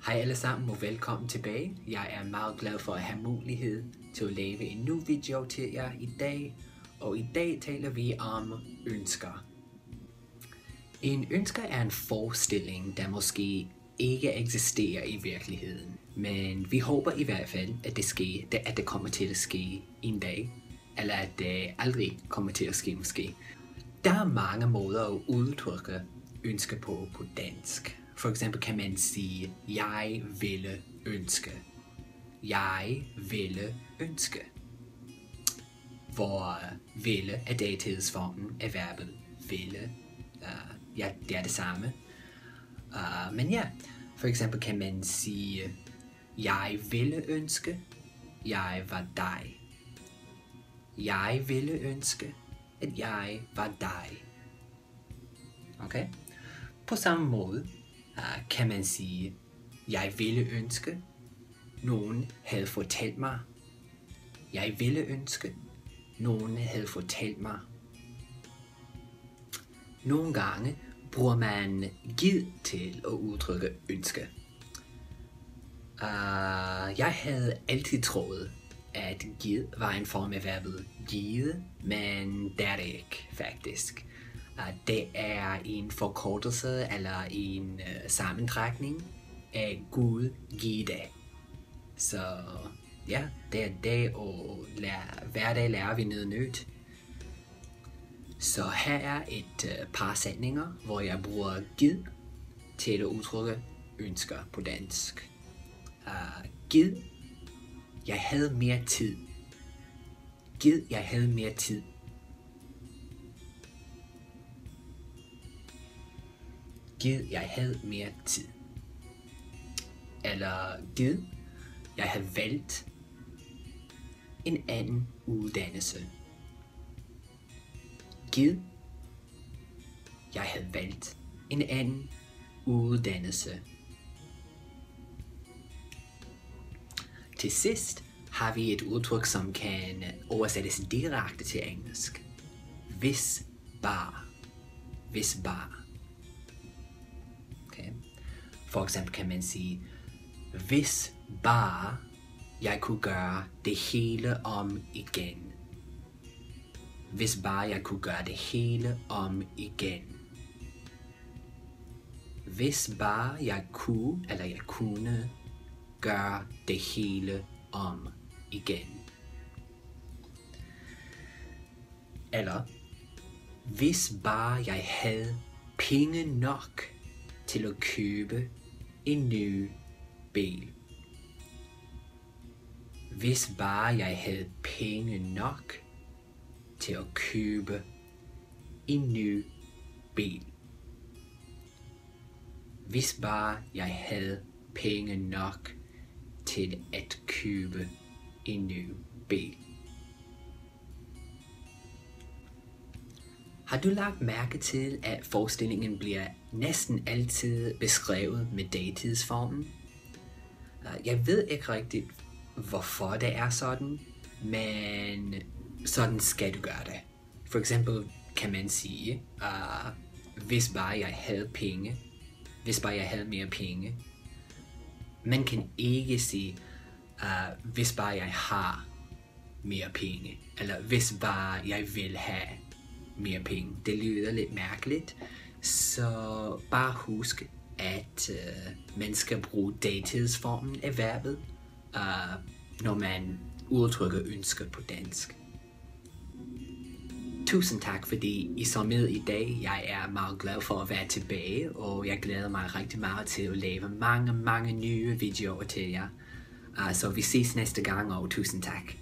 Hej alle sammen og velkommen tilbage. Jeg er meget glad for at have mulighed til at lave en ny video til jer i dag. Og i dag taler vi om ønsker. En ønsker er en forestilling, der måske ikke eksisterer i virkeligheden. Men vi håber i hvert fald, at det kommer til at ske en dag. Eller at det aldrig kommer til at ske måske. Der er mange måder at udtrykke ønsker på dansk. For eksempel kan man sige, jeg ville ønske. Jeg ville ønske. Hvor ville er datidsformen af verbet ville. Ja, det er det samme. Men ja, for eksempel kan man sige, jeg ville ønske, jeg var dig. Jeg ville ønske, at jeg var dig. Okay? På samme måde kan man sige, jeg ville ønske, nogen havde fortalt mig. Jeg ville ønske, nogen havde fortalt mig. Nogle gange bruger man gid til at udtrykke ønske. Jeg havde altid troet, at gid var en form af verbet give, men det er det ikke faktisk. Det er en forkortelse eller en sammentrækning af Gud give det. Så ja, det er det, og hver dag lærer vi noget nyt. Så her er et par sætninger, hvor jeg bruger gid til at udtrykke ønsker på dansk. Gid, jeg havde mere tid. Gid, jeg havde mere tid. Gid, jeg havde mere tid. Eller gid, jeg havde valgt en anden uddannelse. Gid, jeg havde valgt en anden uddannelse. Til sidst har vi et udtryk, som kan oversættes direkte til engelsk. Hvis bare. Hvis bare. Okay. For eksempel kan man sige, hvis bare jeg kunne gøre det hele om igen. Hvis bare jeg kunne gøre det hele om igen. Hvis bare jeg kunne, eller jeg kunne gøre det hele om igen. Eller, hvis bare jeg havde penge nok til at købe en ny bil. Hvis bare jeg havde penge nok til at købe en ny bil. Hvis bare jeg havde penge nok til at købe en ny bil. Har du lagt mærke til, at forestillingen bliver næsten altid beskrevet med datidsformen? Jeg ved ikke rigtigt, hvorfor det er sådan, men sådan skal du gøre det. For eksempel kan man sige, hvis bare jeg havde penge, hvis bare jeg havde mere penge. Man kan ikke sige, hvis bare jeg har mere penge, eller hvis bare jeg vil have mere penge. Det lyder lidt mærkeligt, så bare husk, at man skal bruge datidsformen af verbet, når man udtrykker ønsker på dansk. Tusind tak, fordi I så med i dag. Jeg er meget glad for at være tilbage, og jeg glæder mig rigtig meget til at lave mange nye videoer til jer. Så vi ses næste gang, og tusind tak.